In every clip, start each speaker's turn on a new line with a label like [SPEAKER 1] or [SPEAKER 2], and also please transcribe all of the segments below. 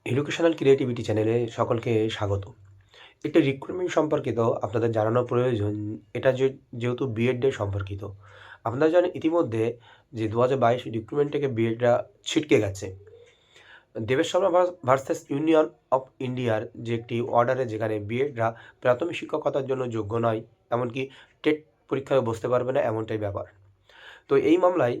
[SPEAKER 1] Educational creativity চ্যানেলে সকলকে স্বাগত। একটি রিক্রুটমেন্ট সম্পর্কিত আপনাদের জানানো প্রয়োজন। এটা যেহেতু বিএড ডে সম্পর্কিত। আপনারা জানেন ইতিমধ্যে যে ২০২২ রিক্রুটমেন্ট থেকে বিএডরা ছিটকে গেছে। Debesh Sharma versus Union of ইন্ডিয়ার যে একটি অর্ডারে যেখানে বিএডরা প্রাথমিক শিক্ষকতার জন্য যোগ্য নয়, এমনকি টেট পরীক্ষায় বসতে পারবে না, এমনটাই ব্যাপার। তো এই মামলায়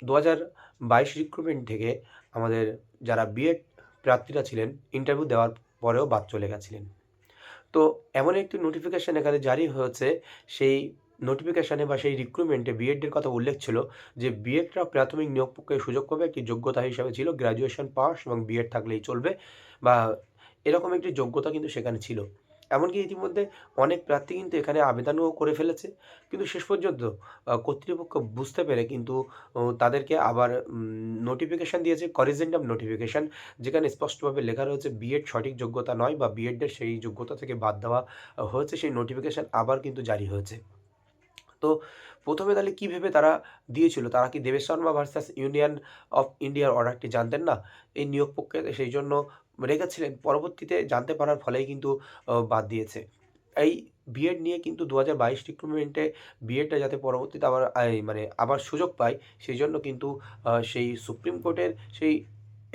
[SPEAKER 1] ২০২২ রিক্রুটমেন্ট থেকে আমাদের যারা বিএড প্রার্থীরা ছিলেন ইন্টারভিউ দেওয়ার পরেও বাদ চলে গেছিলেন। তো এমন একটি নোটিফিকেশান এখানে জারি হয়েছে, সেই নোটিফিকেশানে বা সেই রিক্রুটমেন্টে বিএডের কথা উল্লেখ ছিল যে বিএডরা প্রাথমিক নিয়োগ প্রক্রিয়ায় সুযোগ পাবে একটি যোগ্যতা হিসাবে ছিল গ্র্যাজুয়েশন পাস এবং বিএড থাকলেই চলবে, বা এরকম একটি যোগ্যতা কিন্তু সেখানে ছিল। এমনকি ইতিমধ্যে অনেক প্রার্থী কিন্তু এখানে আবেদনও করে ফেলেছে, কিন্তু শেষ পর্যন্ত কর্তৃপক্ষ বুঝতে পেরে কিন্তু তাদেরকে আবার নোটিফিকেশান দিয়েছে, করিজেন্ডাম নোটিফিকেশান, যেখানে স্পষ্টভাবে লেখা রয়েছে বিএড সঠিক যোগ্যতা নয় বা বিএডের সেই যোগ্যতা থেকে বাদ দেওয়া হয়েছে। সেই নোটিফিকেশান আবার কিন্তু জারি হয়েছে। তো প্রথমে তাহলে কী ভেবে তারা দিয়েছিল? তারা কি Debesh Sharma versus Union of ইন্ডিয়ার অর্ডারটি জানতেন না? এই নিয়োগ প্রক্রিয়াতে সেই জন্য রেখেছিলেন। পরবর্তীতে জানতে পারার ফলেই কিন্তু বাদ দিয়েছে। এই বিএড নিয়ে কিন্তু ২০২২ রিক্রুটমেন্টে বিএডটা যাতে পরবর্তীতে আবার আবার সুযোগ পায়, সেইজন্য কিন্তু সেই সুপ্রিম কোর্টের সেই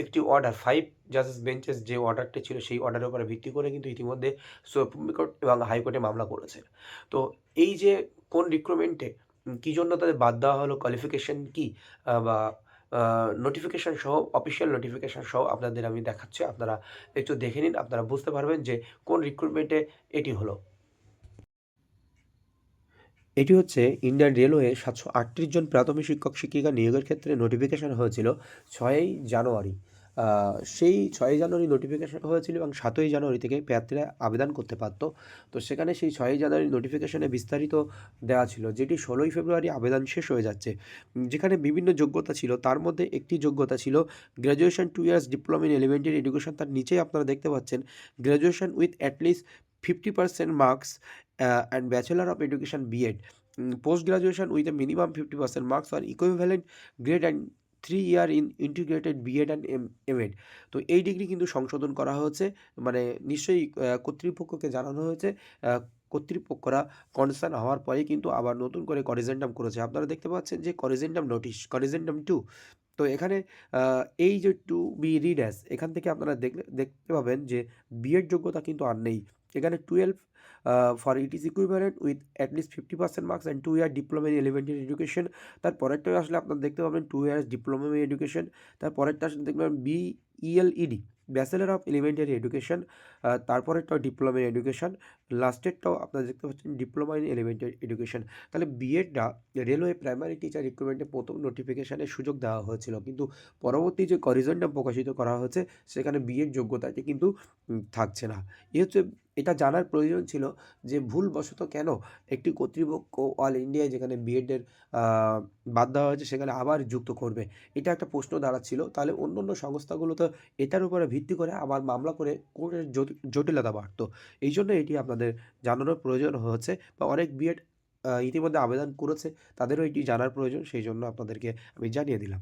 [SPEAKER 1] একটি অর্ডার ৫ জাজেস বেঞ্চেস যে অর্ডারটি ছিল, সেই অর্ডারের উপরে ভিত্তি করে কিন্তু ইতিমধ্যে সুপ্রিম কোর্ট এবং হাইকোর্টে মামলা করেছে। তো এই যে কোন রিক্রুটমেন্টে কী জন্য তাদের বাদ দেওয়া হলো, কোয়ালিফিকেশন কী, বা নোটিফিকেশন সহ, অফিসিয়াল নোটিফিকেশন সহ আপনাদের আমি দেখাচ্ছি। আপনারা একটু দেখে নিন, আপনারা বুঝতে পারবেন যে কোন রিক্রুটমেন্টে এটি হলো। এটি হচ্ছে ইন্ডিয়ান রেলওয়ে ৭৩৮ জন প্রাথমিক শিক্ষক-শিক্ষিকা নিয়োগের ক্ষেত্রে নোটিফিকেশন হয়েছিল ৬ই জানুয়ারি। সেই ৬ই জানুয়ারি নোটিফিকেশন হয়েছিল এবং ৭ই জানুয়ারি থেকে প্রার্থীরা আবেদন করতে পারত। তো সেখানে সেই ৬ই জানুয়ারি নোটিফিকেশনে বিস্তারিত দেওয়া ছিল, যেটি ১৬ই ফেব্রুয়ারি আবেদন শেষ হয়ে যাচ্ছে। যেখানে বিভিন্ন যোগ্যতা ছিল, তার মধ্যে একটি যোগ্যতা ছিল graduation 2 years diploma in elementary education. তার নিচেই আপনারা দেখতে পাচ্ছেন graduation with at least 50% marks and bachelor of education BEd, post graduation with a minimum 50% marks or equivalent grade and 3 year in integrated BEd and MEd. তো এই degree কিন্তু সংশোধন করা হয়েছে, মানে নিশ্চয়ই কর্তৃপক্ষকে জানানো হয়েছে। কর্তৃপক্ষরা কনসার্ন হওয়ার পরেই কিন্তু আবার নতুন করে করিজেন্ডাম করেছে। আপনারা দেখতে পাচ্ছেন যে করিজেন্ডাম নোটিশ, করিজেন্ডাম 2। তো এখানে এই যে টু বি রিড অ্যাজ, এখান থেকে আপনারা দেখতে পাবেন যে বিএড যোগ্যতা কিন্তু আর নেই। এখানে 12 for it is equivalent with at least 50% marks and 2 year diploma in elementary education. তার পরেরটা আসলে আপনারা দেখতে পাবেন 2 ইয়ার্স ডিপ্লোমা ইন এডুকেশন। তার পরেরটা আসলে দেখতে পাবেন BElEd, bachelor of elementary education. তারপরেরটাও ডিপ্লোমা ইন এডুকেশন। লাস্টেরটাও আপনারা দেখতে পাচ্ছেন ডিপ্লোমা ইন এলিমেন্টারি এডুকেশন। তাহলে বিএডটা রেলওয়ে প্রাইমারি টিচার রিক্রুটমেন্টে প্রথম নোটিফিকেশানে সুযোগ দেওয়া হয়েছিল, কিন্তু পরবর্তী যে করিজেন্ডাম প্রকাশিত করা হয়েছে সেখানে বিএড যোগ্যতাটি কিন্তু থাকছে না। হচ্ছে, এটা জানার প্রয়োজন ছিল যে ভুলবশত কেন একটি কর্তৃপক্ষ অল ইন্ডিয়ায় যেখানে বিএডের বাদ দেওয়া হয়েছে সেখানে আবার যুক্ত করবে। এটা একটা প্রশ্ন দাঁড়াচ্ছিল। তাহলে অন্য সংস্থাগুলো তো এটার উপরে ভিত্তি করে আবার মামলা করে কোর্টের জটিলতা বাড়ত। এইজন্য এটি আপনাদের জানানোর প্রয়োজন হয়েছে, বা অনেক বিএড ইতিমধ্যে আবেদন করেছে, তাদেরও এটি জানার প্রয়োজন, সেইজন্য আপনাদেরকে আমি জানিয়ে দিলাম।